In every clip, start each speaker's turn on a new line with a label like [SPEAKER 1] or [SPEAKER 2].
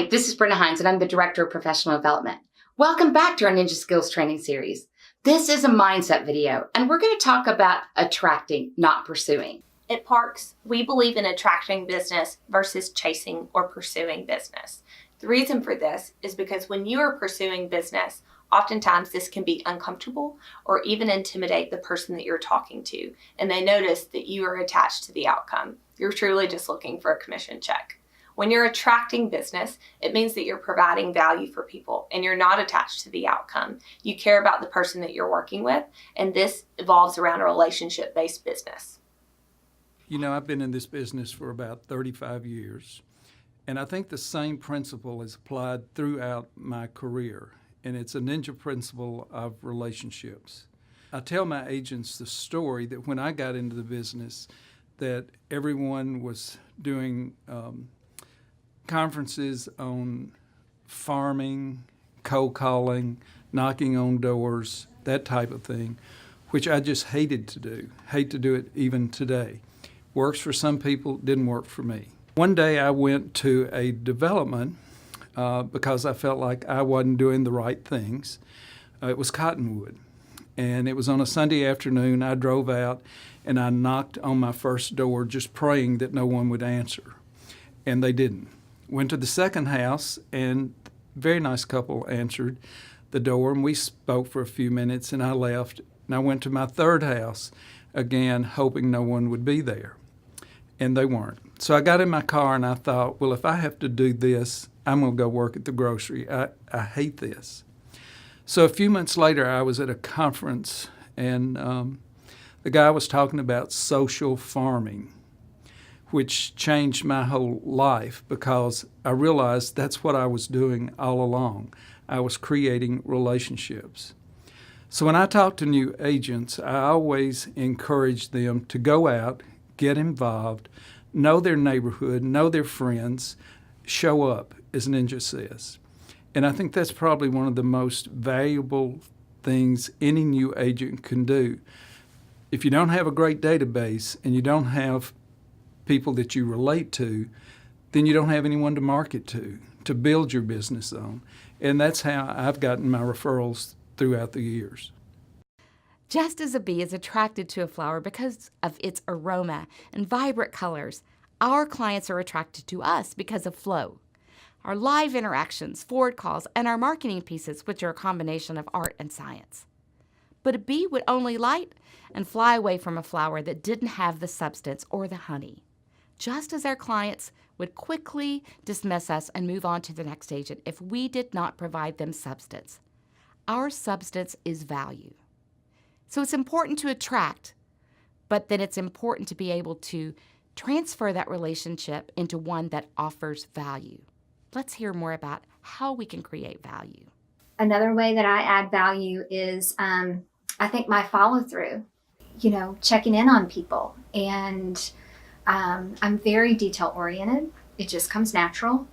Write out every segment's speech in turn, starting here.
[SPEAKER 1] Hi, this is Brenda Hines, and I'm the Director of Professional Development. Welcome back to our Ninja Skills Training Series. This is a mindset video, and we're going to talk about attracting, not pursuing.
[SPEAKER 2] At Parks, we believe in attracting business versus chasing or pursuing business. The reason for this is because when you are pursuing business, oftentimes this can be uncomfortable or even intimidate the person that you're talking to, and they notice that you are attached to the outcome. You're truly just looking for a commission check. When you're attracting business, it means that you're providing value for people and you're not attached to the outcome. You care about the person that you're working with, and this evolves around a relationship-based business.
[SPEAKER 3] You know, I've been in this business for about 35 years, and I think the same principle is applied throughout my career, and it's a ninja principle of relationships. I tell my agents the story that when I got into the business, that everyone was doing conferences on farming, cold calling, knocking on doors, that type of thing, which I just hated to do. Hate to do it even today. Works for some people, didn't work for me. One day I went to a development because I felt like I wasn't doing the right things. It was Cottonwood, and it was on a Sunday afternoon. I drove out and I knocked on my first door just praying that no one would answer, and they didn't. Went to the second house, and a very nice couple answered the door, and we spoke for a few minutes, and I left. And I went to my third house, again, hoping no one would be there, and they weren't. So I got in my car, and I thought, well, if I have to do this, I'm going to go work at the grocery. I hate this. So a few months later, I was at a conference, and the guy was talking about social farming, which changed my whole life because I realized that's what I was doing all along. I was creating relationships. So when I talk to new agents, I always encourage them to go out, get involved, know their neighborhood, know their friends, show up, as Ninja says. And I think that's probably one of the most valuable things any new agent can do. If you don't have a great database and you don't have people that you relate to, then you don't have anyone to market to build your business on. And that's how I've gotten my referrals throughout the years.
[SPEAKER 4] Just as a bee is attracted to a flower because of its aroma and vibrant colors, our clients are attracted to us because of flow. Our live interactions, forward calls, and our marketing pieces, which are a combination of art and science. But a bee would only light and fly away from a flower that didn't have the substance or the honey. Just as our clients would quickly dismiss us and move on to the next agent if we did not provide them substance. Our substance is value. So it's important to attract, but then it's important to be able to transfer that relationship into one that offers value. Let's hear more about how we can create value.
[SPEAKER 5] Another way that I add value is, I think my follow through, checking in on people. And I'm very detail oriented. It just comes natural.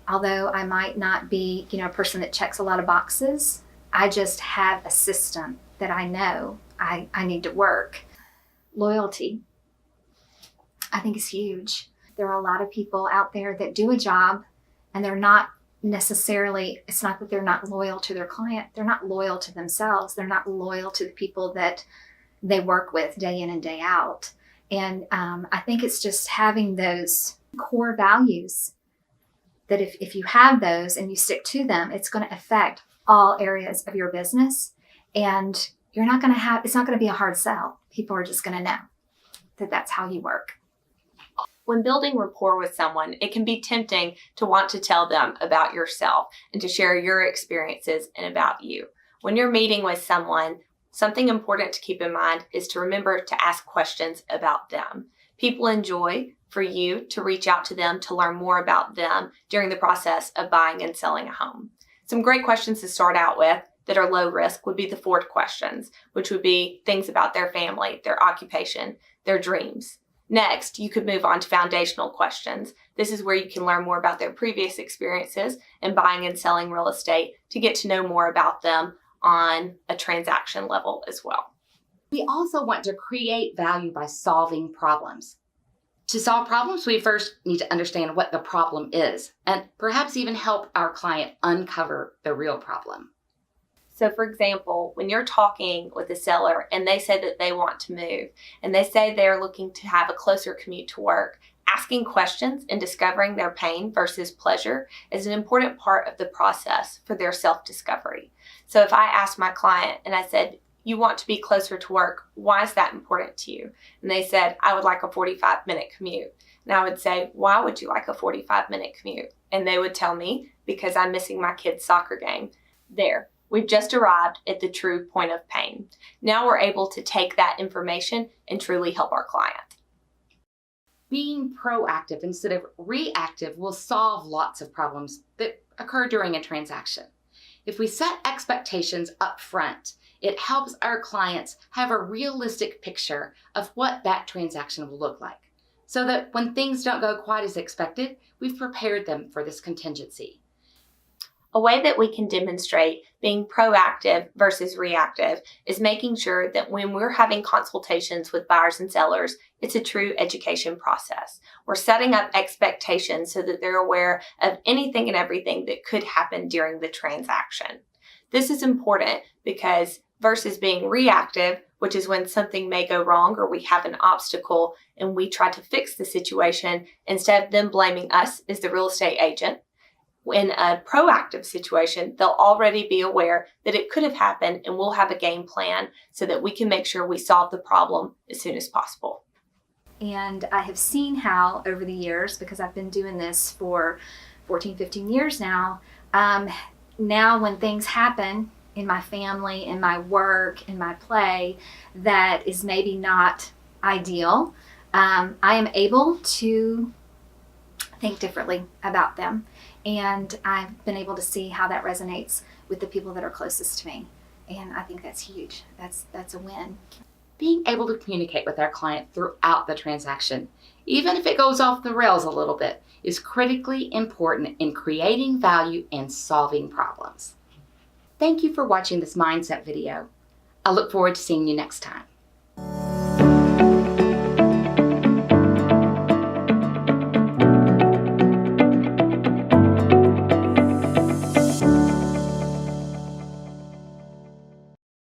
[SPEAKER 5] Although I might not be, a person that checks a lot of boxes, I just have a system that I know I need to work. Loyalty, I think, is huge. There are a lot of people out there that do a job and they're not necessarily, it's not that they're not loyal to their client, they're not loyal to themselves, they're not loyal to the people that they work with day in and day out. And I think it's just having those core values that if you have those and you stick to them, it's going to affect all areas of your business. And it's not going to be a hard sell. People are just going to know that that's how you work.
[SPEAKER 2] When building rapport with someone, it can be tempting to want to tell them about yourself and to share your experiences and about you. When you're meeting with someone, something important to keep in mind is to remember to ask questions about them. People enjoy for you to reach out to them to learn more about them during the process of buying and selling a home. Some great questions to start out with that are low risk would be the Ford questions, which would be things about their family, their occupation, their dreams. Next, you could move on to foundational questions. This is where you can learn more about their previous experiences in buying and selling real estate to get to know more about them on a transaction level as well.
[SPEAKER 1] We also want to create value by solving problems. To solve problems, we first need to understand what the problem is and perhaps even help our client uncover the real problem.
[SPEAKER 2] So for example, when you're talking with a seller and they say that they want to move and they say they're looking to have a closer commute to work, asking questions and discovering their pain versus pleasure is an important part of the process for their self-discovery. So if I asked my client and I said, you want to be closer to work, why is that important to you? And they said, I would like a 45-minute commute. And I would say, why would you like a 45-minute commute? And they would tell me, because I'm missing my kid's soccer game. There, we've just arrived at the true point of pain. Now we're able to take that information and truly help our client.
[SPEAKER 1] Being proactive instead of reactive will solve lots of problems that occur during a transaction. If we set expectations up front, it helps our clients have a realistic picture of what that transaction will look like, so that when things don't go quite as expected, we've prepared them for this contingency.
[SPEAKER 2] A way that we can demonstrate being proactive versus reactive is making sure that when we're having consultations with buyers and sellers, it's a true education process. We're setting up expectations so that they're aware of anything and everything that could happen during the transaction. This is important because versus being reactive, which is when something may go wrong or we have an obstacle and we try to fix the situation instead of them blaming us as the real estate agent, in a proactive situation, they'll already be aware that it could have happened and we'll have a game plan so that we can make sure we solve the problem as soon as possible.
[SPEAKER 5] And I have seen how over the years, because I've been doing this for 14, 15 years now, now when things happen in my family, in my work, in my play, that is maybe not ideal, I am able to think differently about them. And I've been able to see how that resonates with the people that are closest to me. And I think that's huge. That's a win.
[SPEAKER 1] Being able to communicate with our client throughout the transaction, even if it goes off the rails a little bit, is critically important in creating value and solving problems. Thank you for watching this mindset video. I look forward to seeing you next time.